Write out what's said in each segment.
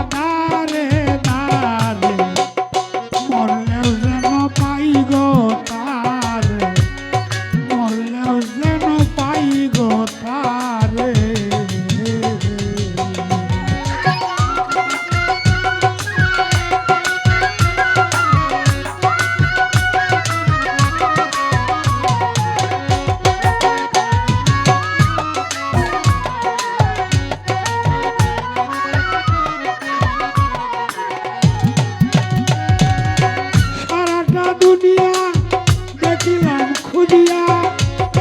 দারে দারে মরলেও যেন পাই গো তারে মরলেও যেন পাই গো তারে দুনিয়া দেখিলাম খুঁজিয়া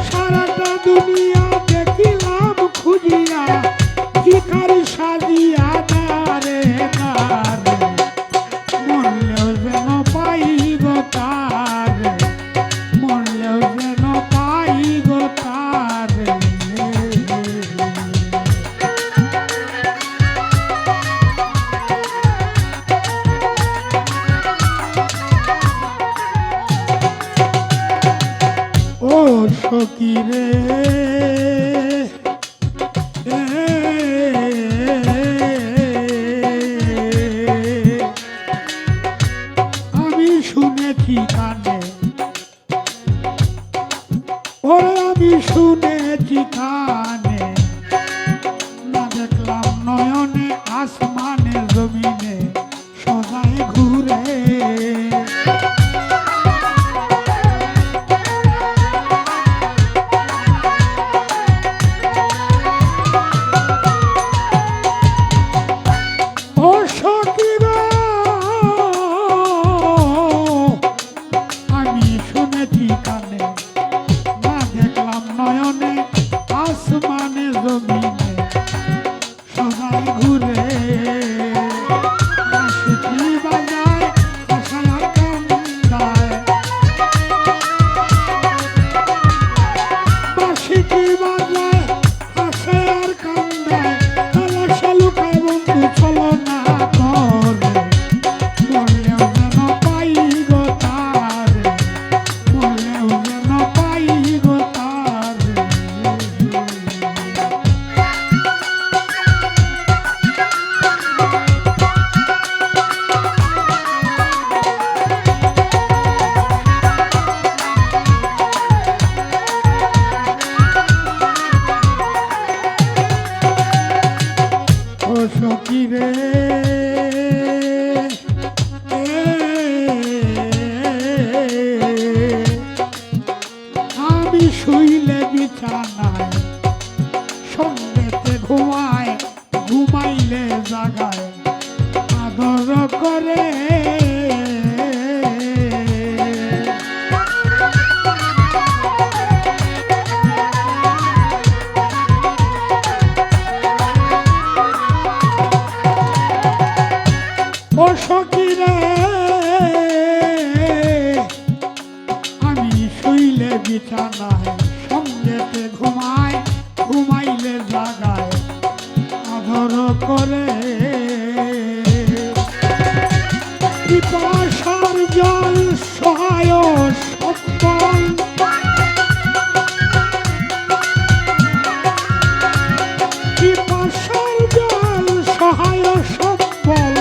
সারাটা দুনিয়া দেখিলাম খুঁজিয়া ভিখারি সাজিয়া দারে দারে মরলেও যেন পাই গো তারে মরলেও যেন পাই গো তারে ও সখী রে আমি শুনেছি কানে ওরে আমি শুনেছি কানে না দেখলাম নয়নে আসমানে জমিনে সদাই ঘুরে আসমানে জমিনে সদাই ঘুরে বাঁশি বাজায় আশার কান্দায় বাঁশি বাজায় আশার কান্দায় আলাসা লুকায় বন্ধু চলো না করে মরলেও যেন পাই গো তারে মরলেও যেন পাই গো তারে ও সখী রে আমি শুইলে বিছানায় সঙ্গেতে ঘুমায় ঘুমাইলে জাগায় আদর করে ও সখী রে আমি শুইলে বিছানায় সঙ্গেতে ঘুমায় ঘুমাইলে জাগায় আদর করে পিপাসার জল সহায় সম্বল পিপাসার জল সহায় সম্বল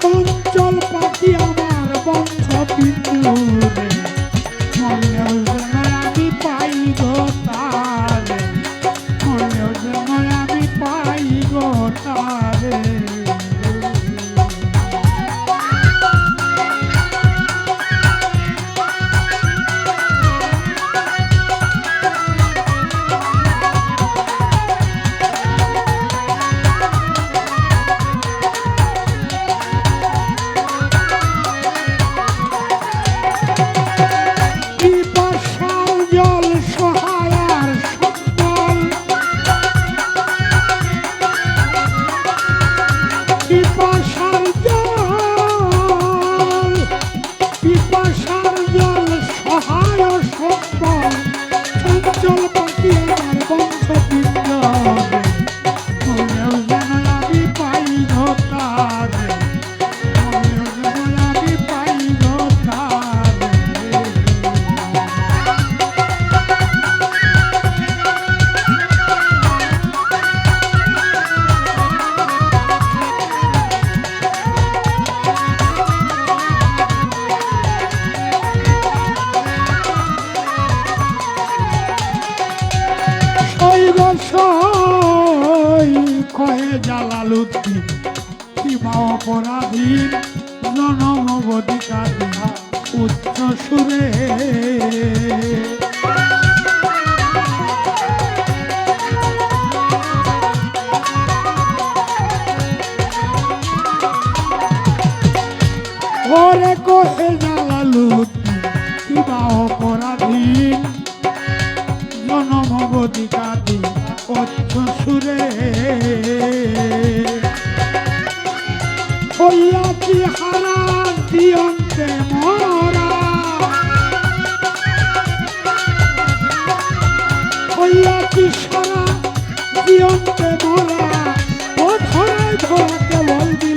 চঞ্চল পাখি আমার বন্ধ বিন্দু রে মরলেও যেন আমি পাই গো তারে মরলেও যেন আমি পাই গো তারে কহে জালালুদ্দিন কিবা অপরাধীন জনম অধিকারী উচ্চ সুরে ওরে কহে জালালুদ্দিন কিবা অপরাধীন জনম অধিকারী উচ্চ সুরে হইয়াছি হারা দিয়ন্তে মরা হইয়াছি সারা দিয়ন্তে মরা ও ধরায় ধরা কেবল দিল